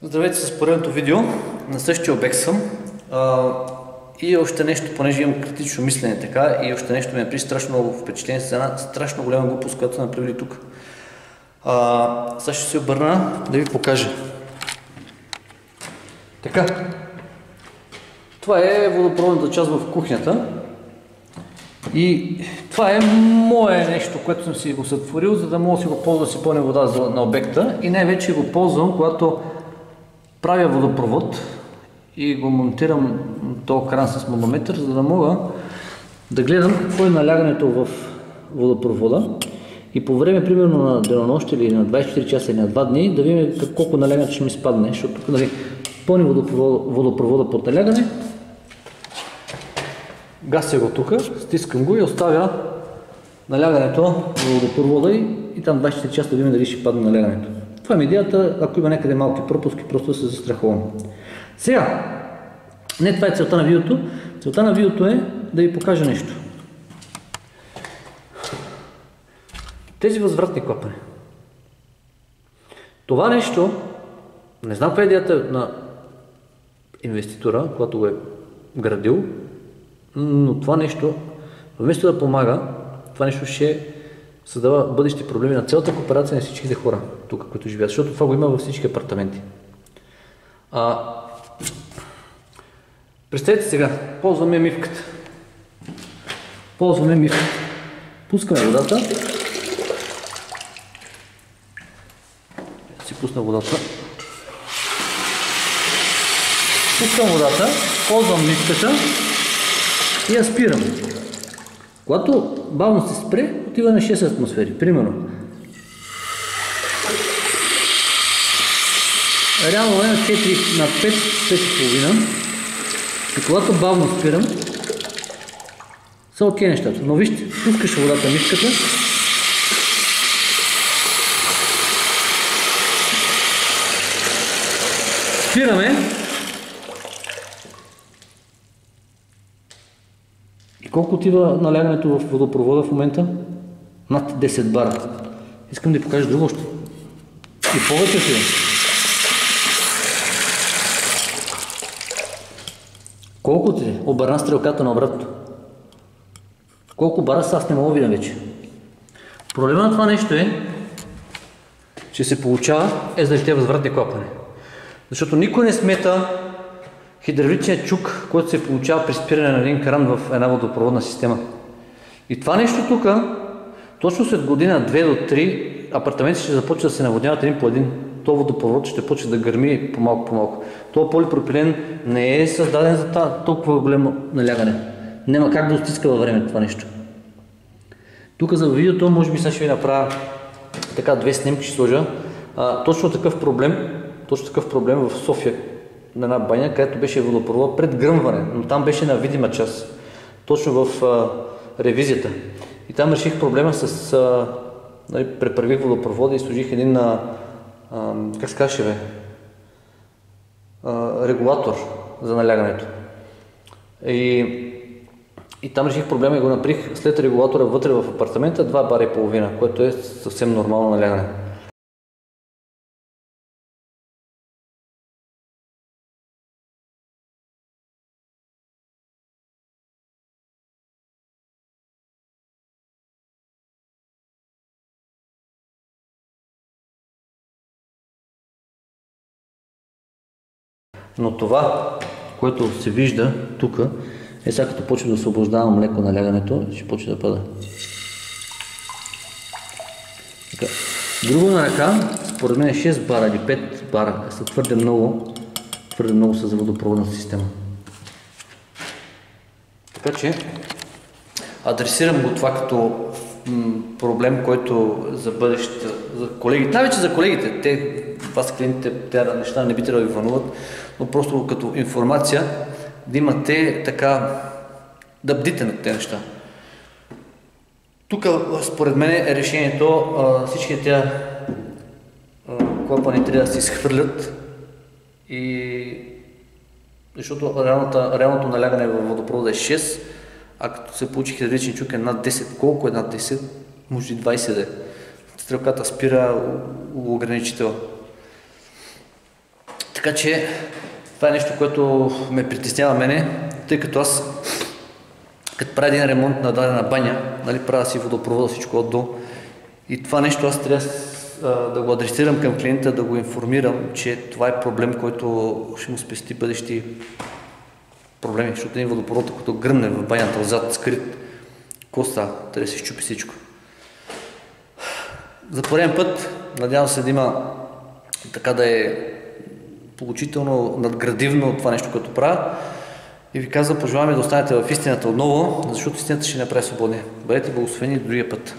Здравейте с поредното видео. На същия обект съм. И още нещо, понеже имам критично мислене така, и още нещо ми е при страшно много впечатление с една страшно голяма глупост, която са направили тук. Сега ще се обърна да ви покажа. Така. Това е водопроводната част в кухнята. И това е мое нещо, което съм си го сътворил, за да мога да си го ползвам да си пълня вода на обекта. И най-вече го ползвам, когато правя водопровод и го монтирам този кран с манометър, за да мога да гледам какво е налягането в водопровода и по време, примерно на денонощие или на 24 часа или на 2 дни, да видим колко налягането ще ми спадне, защото тук пълни водопровода под налягане, гася го тук, стискам го и оставя налягането в водопровода и там 24 часа да видим дали ще падне налягането. Това е идеята, ако има някъде малки пропуски, просто да се застраховам. Сега, не това е целта на видеото. Целта на видеото е да ви покажа нещо. Тези възвратни клапани. Това нещо, не знам каква е идеята на инвеститора, когато го е градил, но това нещо, вместо да помага, това нещо ще създава бъдещи проблеми на цялата кооперация на всичките хора тук, които живеят, защото това го има във всички апартаменти. Представете сега, ползваме мивката. Пускаме водата. Си пусна водата. Пускам водата, ползвам мивката и я спирам. Когато бавно се спре, отива на 6 атмосфери, примерно. Реално е на 4, на 5, 5,5. И когато бавно спирам, са окей нещата. Но вижте, пускаш водата мивката. Спираме. И колко отива налягането в водопровода в момента? Над 10 бара. Искам да ви покажа друго още. И повече отива. Колко отиде? Обърна стрелката на обратно. Колко бара са, аз не мога да видя вече. Проблема на това нещо е, че се получава заради тези възвратни клапани. Защото никой не смета хидравличният чук, който се получава при спиране на един кран в една водопроводна система. И това нещо тук, точно след година, 2 до 3, апартаменти ще започват да се наводняват един по един. То водопровод ще почне да гърми по-малко. Това полипропилен не е създаден за толкова голямо налягане. Няма как да отстиска във времето това нещо. Тук за видеото, може би сега ще ви направя така 2 снимки, ще сложа. Точно такъв проблем в София на една баня, където беше водопровод пред гръмване, но там беше на видима част. Точно в ревизията. И там реших проблема с... преправих водопровода и сложих един как се казваше регулатор за налягането. И там реших проблема и го направих след регулатора вътре в апартамента 2 бара и половина, което е съвсем нормално налягане. Но това, което се вижда тук, е сега като почва да освобождавам леко налягането, ще почва да пада. Така. Друго на ръка, според мен 6 бара или 5 бара са твърде много са за водопроводната система. Така че адресирам го това като проблем, който за бъдещето, за колегите, най-вече за колегите, вас клиентите, тези неща не би трябвало да ви вълнуват, но просто като информация да имате така, да бдите над тези неща. Тук според мен е решението, всички тези клапани трябва да се изхвърлят защото реалното налягане във водопровода е 6, а като се получи хидравличен чук е над 10. Колко е над 10? Може и 20 да е. Стрелката спира ограничител. Така че това е нещо, което ме притеснява мене, тъй като аз, като правя един ремонт на дадена баня, нали, правя си водопровода, всичко от до. И това нещо аз трябва да го адресирам към клиента, да го информирам, че това е проблем, който ще му спести бъдещи проблеми, защото един водопровод, като гръмне в банята отзад, скрит, коста, трябва да се щупи всичко. За пореден път, надявам се да има така да е получително, надградивно това нещо, което правя. И ви казвам, пожелавам да останете в истината отново, защото истината ще ни направи свободни. Бъдете благословени до другия път.